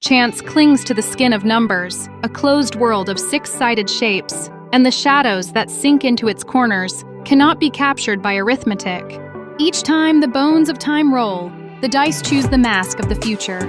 Chance clings to the skin of numbers, a closed world of six-sided shapes, and the shadows that sink into its corners cannot be captured by arithmetic. Each time the bones of time roll, the dice choose the mask of the future.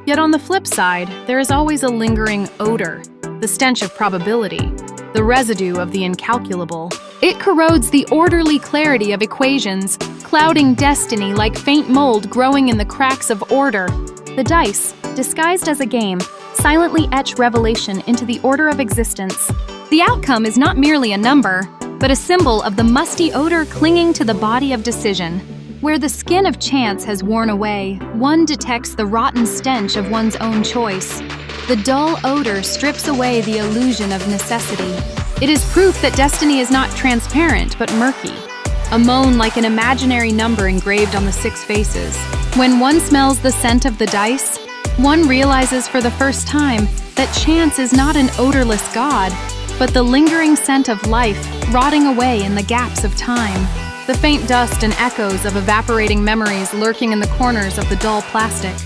Yet on the flip side, there is always a lingering odor, the stench of probability, the residue of the incalculable. It corrodes the orderly clarity of equations, clouding destiny like faint mold growing in the cracks of order. The dice, disguised as a game, silently etch revelation into the order of existence. The outcome is not merely a number, but a symbol of the musty odor clinging to the body of decision. Where the skin of chance has worn away, one detects the rotten stench of one's own choice. The dull odor strips away the illusion of necessity. It is proof that destiny is not transparent, but murky. A moan like an imaginary number engraved on the six faces. When one smells the scent of the dice, one realizes for the first time that chance is not an odorless god, but the lingering scent of life rotting away in the gaps of time. The faint dust and echoes of evaporating memories lurking in the corners of the dull plastic.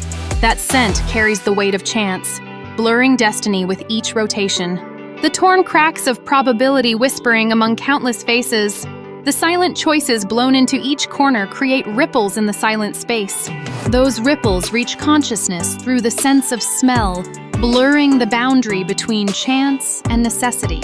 That scent carries the weight of chance, blurring destiny with each rotation. The torn cracks of probability whispering among countless faces. The silent choices blown into each corner create ripples in the silent space. Those ripples reach consciousness through the sense of smell, blurring the boundary between chance and necessity.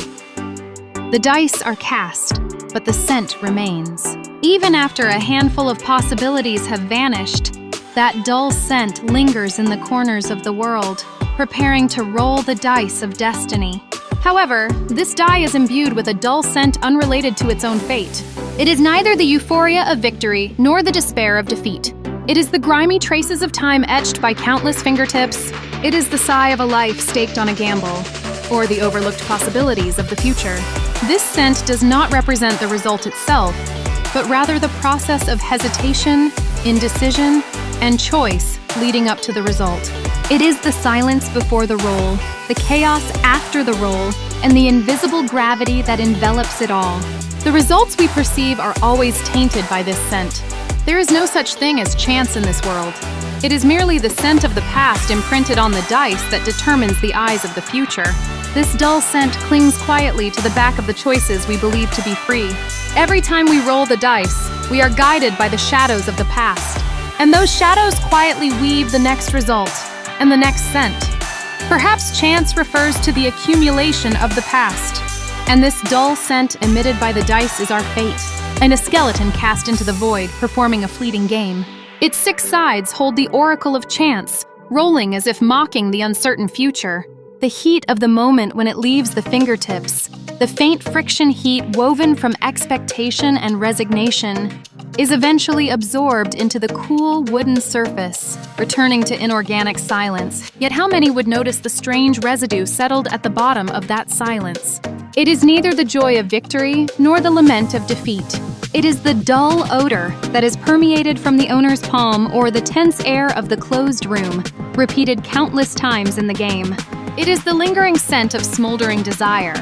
The dice are cast, but the scent remains. Even after a handful of possibilities have vanished, that dull scent lingers in the corners of the world, preparing to roll the dice of destiny. However, this die is imbued with a dull scent unrelated to its own fate. It is neither the euphoria of victory nor the despair of defeat. It is the grimy traces of time etched by countless fingertips. It is the sigh of a life staked on a gamble, or the overlooked possibilities of the future. This scent does not represent the result itself, but rather the process of hesitation, indecision, and choice leading up to the result. It is the silence before the roll, the chaos after the roll, and the invisible gravity that envelops it all. The results we perceive are always tainted by this scent. There is no such thing as chance in this world. It is merely the scent of the past imprinted on the dice that determines the eyes of the future. This dull scent clings quietly to the back of the choices we believe to be free. Every time we roll the dice, we are guided by the shadows of the past. And those shadows quietly weave the next result and the next scent. Perhaps chance refers to the accumulation of the past, and this dull scent emitted by the dice is our fate, and a skeleton cast into the void performing a fleeting game. Its six sides hold the oracle of chance, rolling as if mocking the uncertain future. The heat of the moment when it leaves the fingertips, the faint friction heat woven from expectation and resignation, is eventually absorbed into the cool wooden surface, returning to inorganic silence. Yet how many would notice the strange residue settled at the bottom of that silence? It is neither the joy of victory nor the lament of defeat. It is the dull odor that is permeated from the owner's palm or the tense air of the closed room, repeated countless times in the game. It is the lingering scent of smoldering desire,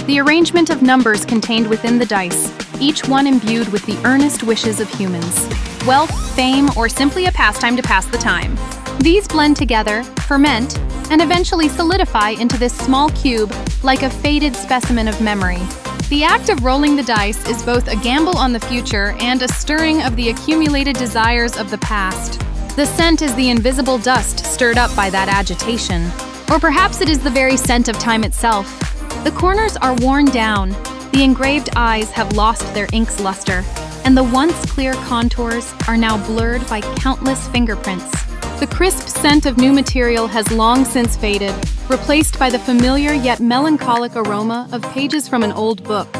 the arrangement of numbers contained within the dice, each one imbued with the earnest wishes of humans. Wealth, fame, or simply a pastime to pass the time. These blend together, ferment, and eventually solidify into this small cube like a faded specimen of memory. The act of rolling the dice is both a gamble on the future and a stirring of the accumulated desires of the past. The scent is the invisible dust stirred up by that agitation. Or perhaps it is the very scent of time itself. The corners are worn down, the engraved eyes have lost their ink's luster, and the once clear contours are now blurred by countless fingerprints. The crisp scent of new material has long since faded, replaced by the familiar yet melancholic aroma of pages from an old book,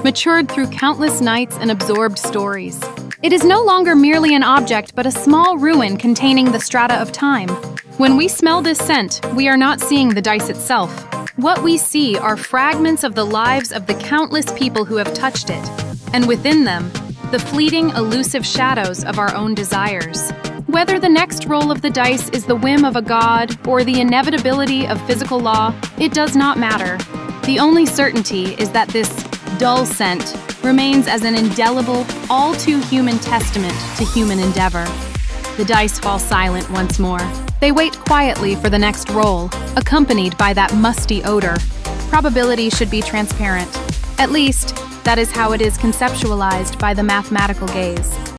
matured through countless nights and absorbed stories. It is no longer merely an object, but a small ruin containing the strata of time. When we smell this scent, we are not seeing the dice itself. What we see are fragments of the lives of the countless people who have touched it, and within them, the fleeting, elusive shadows of our own desires. Whether the next roll of the dice is the whim of a god or the inevitability of physical law, it does not matter. The only certainty is that this dull scent remains as an indelible, all-too-human testament to human endeavor. The dice fall silent once more. They wait quietly for the next roll, accompanied by that musty odor. Probability should be transparent. At least, that is how it is conceptualized by the mathematical gaze.